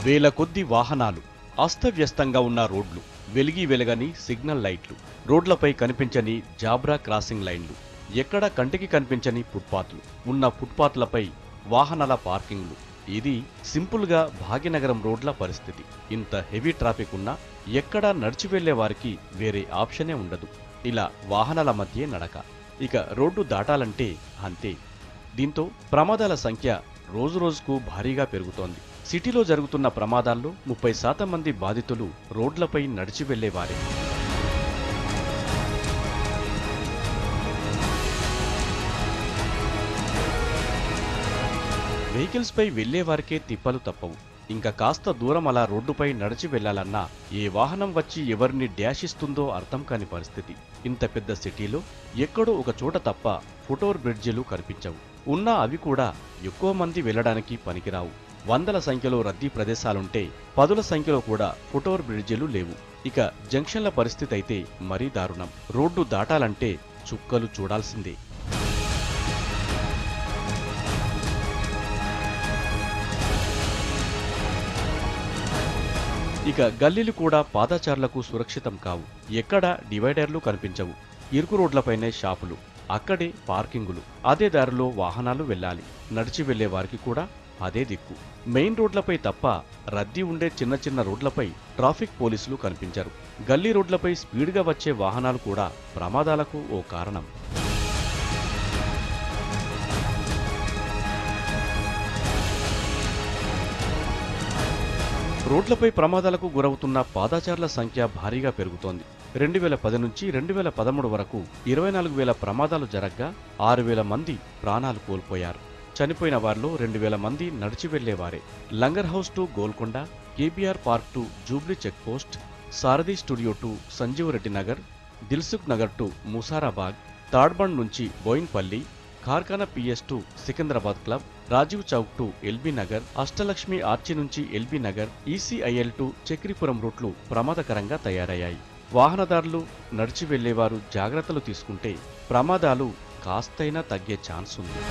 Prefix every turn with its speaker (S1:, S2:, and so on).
S1: వేల కొద్ది వాహనాలు, అస్తవ్యస్తంగా ఉన్న రోడ్లు, వెలిగి వెలగని సిగ్నల్ లైట్లు, రోడ్లపై కనిపించని జాబ్రా క్రాసింగ్ లైన్లు, ఎక్కడా కంటికి కనిపించని ఫుట్పాత్లు, ఉన్న ఫుట్పాత్లపై వాహనాల పార్కింగ్లు. ఇది సింపుల్గా భాగ్యనగరం రోడ్ల పరిస్థితి. ఇంత హెవీ ట్రాఫిక్ ఉన్నా ఎక్కడా నడిచి వెళ్లే వారికి వేరే ఆప్షనే ఉండదు. ఇలా వాహనాల మధ్య నడక. ఇక రోడ్డు దాటాలంటే అంతే. దీంతో ప్రమాదాల సంఖ్య రోజురోజుకు భారీగా పెరుగుతోంది. సిటీలో జరుగుతున్న ప్రమాదాల్లో 30% మంది బాధితులు రోడ్లపై నడిచి వెళ్లేవారే. వెహికల్స్పై వెళ్లేవారికే తిప్పలు తప్పవు. ఇంకా కాస్త దూరం అలా రోడ్డుపై నడిచి వెళ్లాలన్నా ఏ వాహనం వచ్చి ఎవరిని డ్యాష్ ఇస్తుందో అర్థం కాని పరిస్థితి. ఇంత పెద్ద సిటీలో ఎక్కడో ఒక చోట తప్ప ఫుట్ఓవర్ బ్రిడ్జిలు కనిపించవు. ఉన్నా అవి కూడా ఎక్కువ మంది వెళ్లడానికి పనికిరావు. వందల సంఖ్యలో రద్దీ ప్రదేశాలుంటే పదుల సంఖ్యలో కూడా ఫుట్ఓవర్ బ్రిడ్జిలు లేవు. ఇక జంక్షన్ల పరిస్థితి అయితే మరీ దారుణం. రోడ్డు దాటాలంటే చుక్కలు చూడాల్సిందే. ఇక గల్లీలు కూడా పాదచారులకు సురక్షితం కావు. ఎక్కడా డివైడర్లు కనిపించవు. ఇరుకు రోడ్లపైనే షాపులు, అక్కడే పార్కింగులు. అదే దారిలో వాహనాలు వెళ్ళాలి. నడిచి వెళ్లే వారికి కూడా అదే దిక్కు. మెయిన్ రోడ్లపై తప్ప రద్దీ ఉండే చిన్న చిన్న రోడ్లపై ట్రాఫిక్ పోలీసులు కనిపించరు. గల్లీ రోడ్లపై స్పీడ్గా వచ్చే వాహనాలు కూడా ప్రమాదాలకు ఓ కారణం. రోడ్లపై ప్రమాదాలకు గురవుతున్న పాదచారుల సంఖ్య భారీగా పెరుగుతోంది. 2010 నుంచి 2013 వరకు 24,000 ప్రమాదాలు జరగ్గా 6,000 మంది ప్రాణాలు కోల్పోయారు. చనిపోయిన వారిలో 2,000 మంది నడిచి వెళ్లేవారే. Langar house to Golconda, KBR park to Jubilee checkpost, Sarathi studio to Sanjeev Reddy Nagar, Dilsukh Nagar to Musarambagh, Tadbund నుంచి Bowenpally, Karkhana PS to Secunderabad club, Rajiv Chowk to LB Nagar, Ashtalakshmi arch నుంచి LB Nagar, ECIL to Chakripuram రూట్లు ప్రమాదకరంగా తయారయ్యాయి. వాహనదారులు, నడిచి వెళ్లేవారు జాగ్రత్తలు తీసుకుంటే ప్రమాదాలు కాస్తైనా తగ్గే ఛాన్స్ ఉంది.